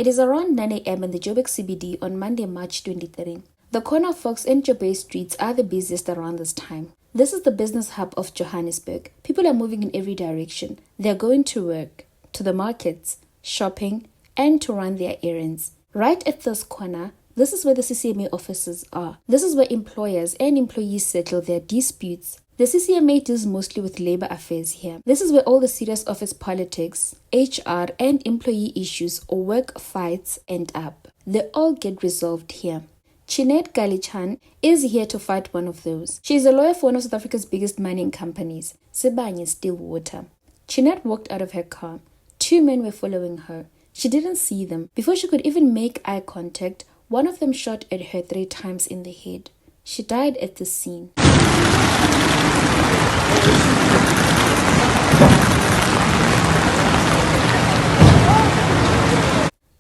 It is around 9 a.m. in the Joburg CBD on Monday, March 23. The corner of Fox and Joubert Streets are the busiest around this time. This is the business hub of Johannesburg. People are moving in every direction. They are going to work, to the markets, shopping, and to run their errands. Right at this corner, this is where the CCMA offices are. This is where employers and employees settle their disputes. The CCMA deals mostly with labor affairs here. This is where all the serious office politics, HR, and employee issues or work fights end up. They all get resolved here. Chinet Gallichan is here to fight one of those. She is a lawyer for one of South Africa's biggest mining companies, Sibanye-Stillwater. Chinet walked out of her car. Two men were following her. She didn't see them. Before she could even make eye contact, one of them shot at her 3 times in the head. She died at the scene.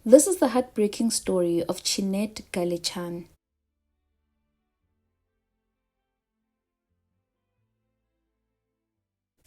This is the heartbreaking story of Chinette Gallichan.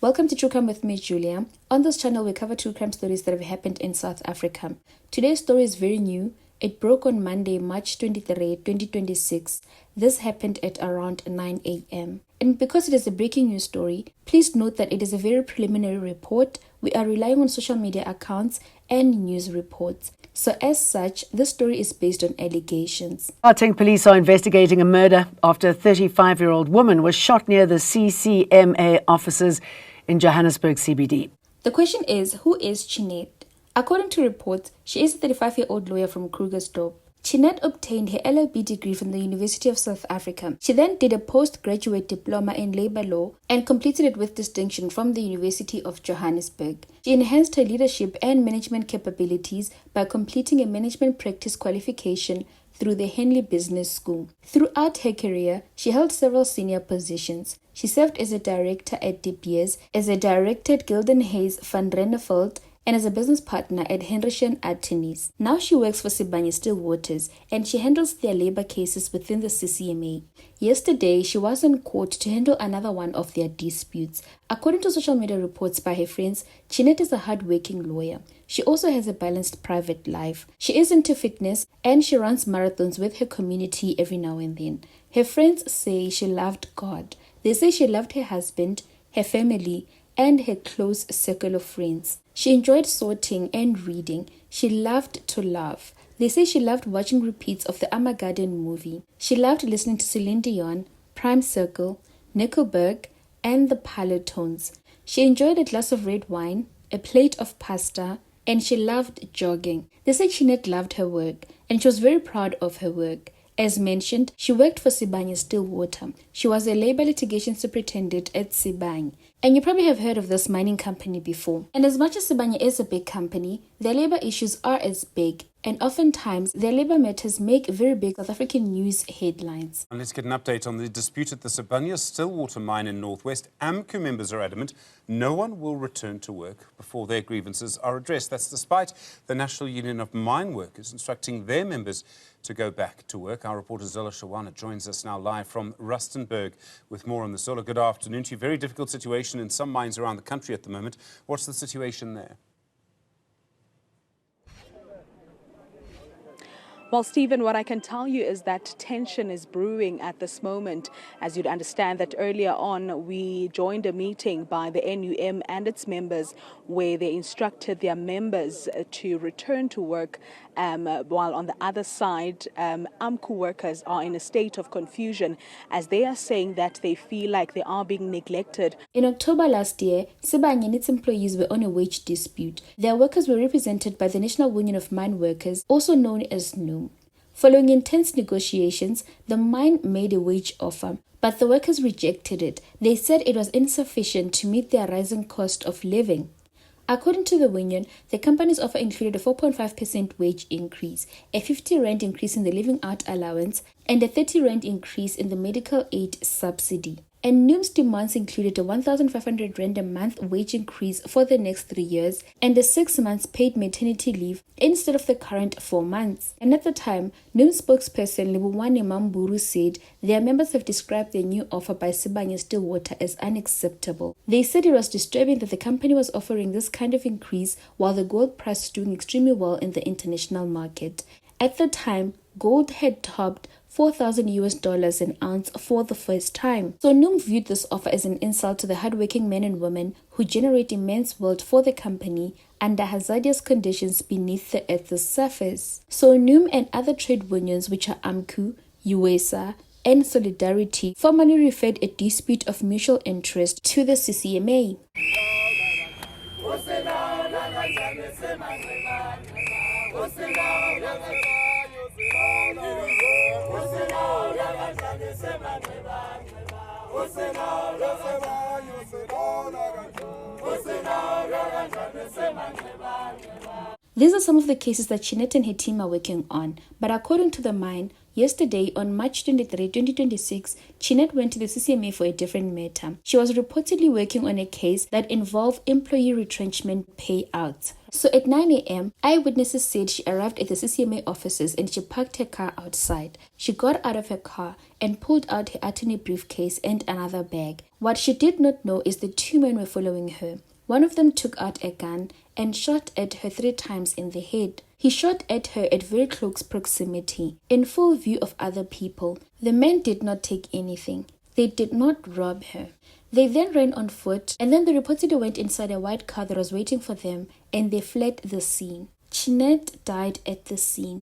Welcome to True Crime with me, Julia. On this channel, we cover true crime stories that have happened in South Africa. Today's story is very new. It broke on Monday, March 23, 2026. This happened at around 9 a.m. And because it is a breaking news story, please note that it is a very preliminary report. We are relying on social media accounts and news reports. So as such, this story is based on allegations. Gauteng police are investigating a murder after a 35-year-old woman was shot near the CCMA offices in Johannesburg CBD. The question is, who is Chinet? According to reports, she is a 35-year-old lawyer from Krugersdorp. Chinet obtained her LLB degree from the University of South Africa. She then did a postgraduate diploma in labor law and completed it with distinction from the University of Johannesburg. She enhanced her leadership and management capabilities by completing a management practice qualification through the Henley Business School. Throughout her career, she held several senior positions. She served as a director at De Beers, as a director at Gilden Hayes van Renneveld, and as a business partner at Henryshen Attorneys. Now she works for Sibanye-Stillwater and she handles their labor cases within the CCMA. Yesterday, she was in court to handle another one of their disputes. According to social media reports by her friends, Chinet is a hard-working lawyer. She also has a balanced private life. She is into fitness and she runs marathons with her community every now and then. Her friends say she loved God. They say she loved her husband, her family, and her close circle of friends. She enjoyed sorting and reading. She loved to laugh. They say she loved watching repeats of the Armageddon movie. She loved listening to Celine Dion, Prime Circle, Nickelberg, and the Palotones. She enjoyed a glass of red wine, a plate of pasta, and she loved jogging. They say Chinet loved her work, and she was very proud of her work. As mentioned, she worked for Sibanye-Stillwater. She was a labor litigation superintendent at Sibanye. And you probably have heard of this mining company before. And as much as Sibanye is a big company, their labor issues are as big. And oftentimes, their labor matters make very big South African news headlines. And let's get an update on the dispute at the Sibanye-Stillwater mine in Northwest. AMCU members are adamant no one will return to work before their grievances are addressed. That's despite the National Union of Mine Workers instructing their members to go back to work. Our reporter Zola Shawana joins us now live from Rustenburg with more on this. Zola, good afternoon to you. Very difficult situation in some mines around the country at the moment. What's the situation there? Well, Stephen, what I can tell you is that tension is brewing at this moment. As you'd understand that earlier on, we joined a meeting by the NUM and its members where they instructed their members to return to work, while on the other side, AMCU workers are in a state of confusion as they are saying that they feel like they are being neglected. In October last year, Sibanye and its employees were on a wage dispute. Their workers were represented by the National Union of Mine Workers, also known as NUM. Following intense negotiations, the mine made a wage offer, but the workers rejected it. They said it was insufficient to meet their rising cost of living. According to the union, the company's offer included a 4.5% wage increase, a 50 rand increase in the living out allowance, and a 30 rand increase in the medical aid subsidy. and Noom's demands included a 1,500 rand a month wage increase for the next 3 years and a 6 months paid maternity leave instead of the current 4 months. And at the time, Noom's spokesperson Libuwane Mamburu said their members have described the new offer by Sibanye-Stillwater as unacceptable. They said it was disturbing that the company was offering this kind of increase while the gold price is doing extremely well in the international market. At the time, gold had topped $4,000 an ounce for the first time. So Noom viewed this offer as an insult to the hardworking men and women who generate immense wealth for the company under hazardous conditions beneath the Earth's surface. So Noom and other trade unions, which are AMCU, UESA, and Solidarity, formally referred a dispute of mutual interest to the CCMA. These are some of the cases that Chinette and her team are working on, but according to the mine, yesterday on March 23, 2026, Chinette went to the CCMA for a different matter. She was reportedly working on a case that involved employee retrenchment payouts. So at 9 a.m., eyewitnesses said she arrived at the CCMA offices and she parked her car outside. She got out of her car and pulled out her attorney briefcase and another bag. What she did not know is the 2 men were following her. One of them took out a gun and shot at her 3 times in the head. He shot at her at very close proximity, in full view of other people. The men did not take anything. They did not rob her. They then ran on foot, and then they reportedly went inside a white car that was waiting for them, and they fled the scene. Chinette died at the scene.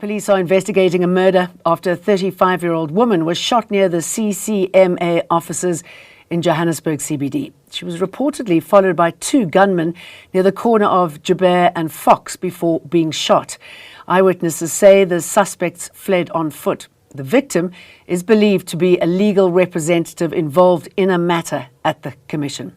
Police are investigating a murder after a 35-year-old woman was shot near the CCMA offices in Johannesburg CBD. She was reportedly followed by 2 gunmen near the corner of Joburg and Fox before being shot. Eyewitnesses say the suspects fled on foot. The victim is believed to be a legal representative involved in a matter at the Commission.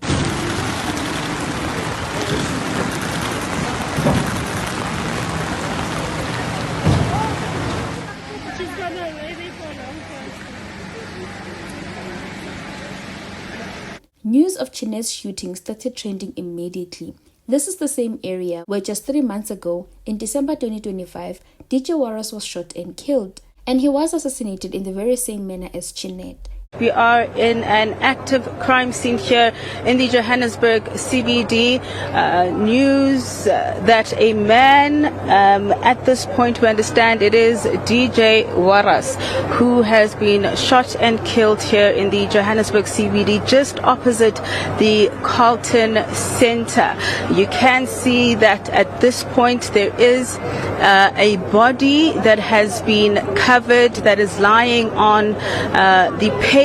News of Chinette's shooting started trending immediately. This is the same area where just 3 months ago, in December 2025, DJ Warras was shot and killed. And he was assassinated in the very same manner as Chinette. We are in an active crime scene here in the Johannesburg CBD. News that a man, at this point we understand it is DJ Warras, who has been shot and killed here in the Johannesburg CBD, just opposite the Carlton Centre. You can see that at this point there is a body that has been covered, that is lying on the pavement,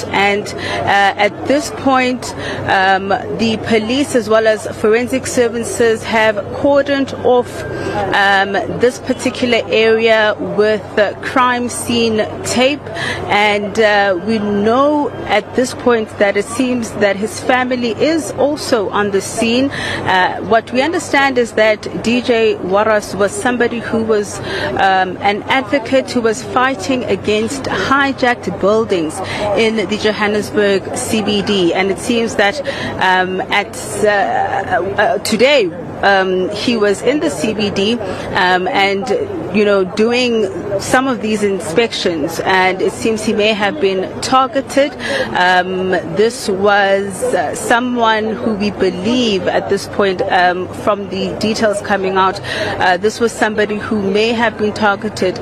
and at this point the police as well as forensic services have cordoned off this particular area with crime scene tape, and we know at this point that it seems that his family is also on the scene. What we understand is that DJ Warras was somebody who was an advocate who was fighting against hijacked buildings in the Johannesburg CBD, and it seems that today he was in the CBD and doing some of these inspections, and it seems he may have been targeted. This was someone who we believe at this point, from the details coming out, this was somebody who may have been targeted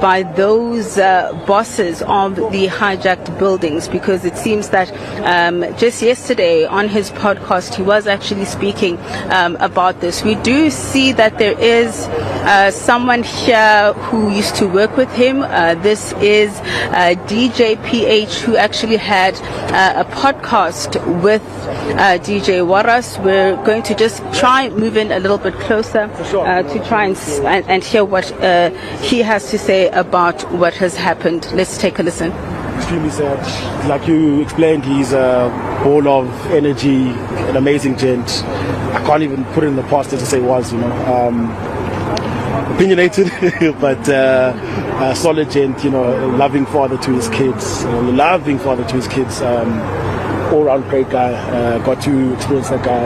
by those bosses of the hijacked buildings, because it seems that just yesterday on his podcast he was actually speaking about this. We do see that there is someone here who used to work with him. This is DJ PH, who actually had a podcast with DJ Warras. We're going to just try and move in a little bit closer to try and hear what he has to say about what has happened. Let's take a listen. Extremely sad. Like you explained, he's a ball of energy, an amazing gent. I can't even put it in the past as I say was, opinionated, but solid gent, loving father to his kids, all-round great guy. Got to experience that guy,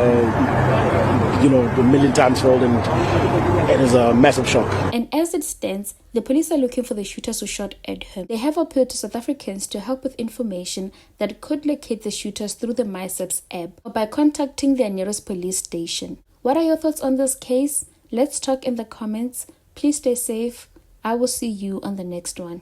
a million times fold, and it is a massive shock. And as it stands, the police are looking for the shooters who shot at her. They have appealed to South Africans to help with information that could locate the shooters through the MySaps app or by contacting their nearest police station. What are your thoughts on this case? Let's talk in the comments. Please stay safe. I will see you on the next one.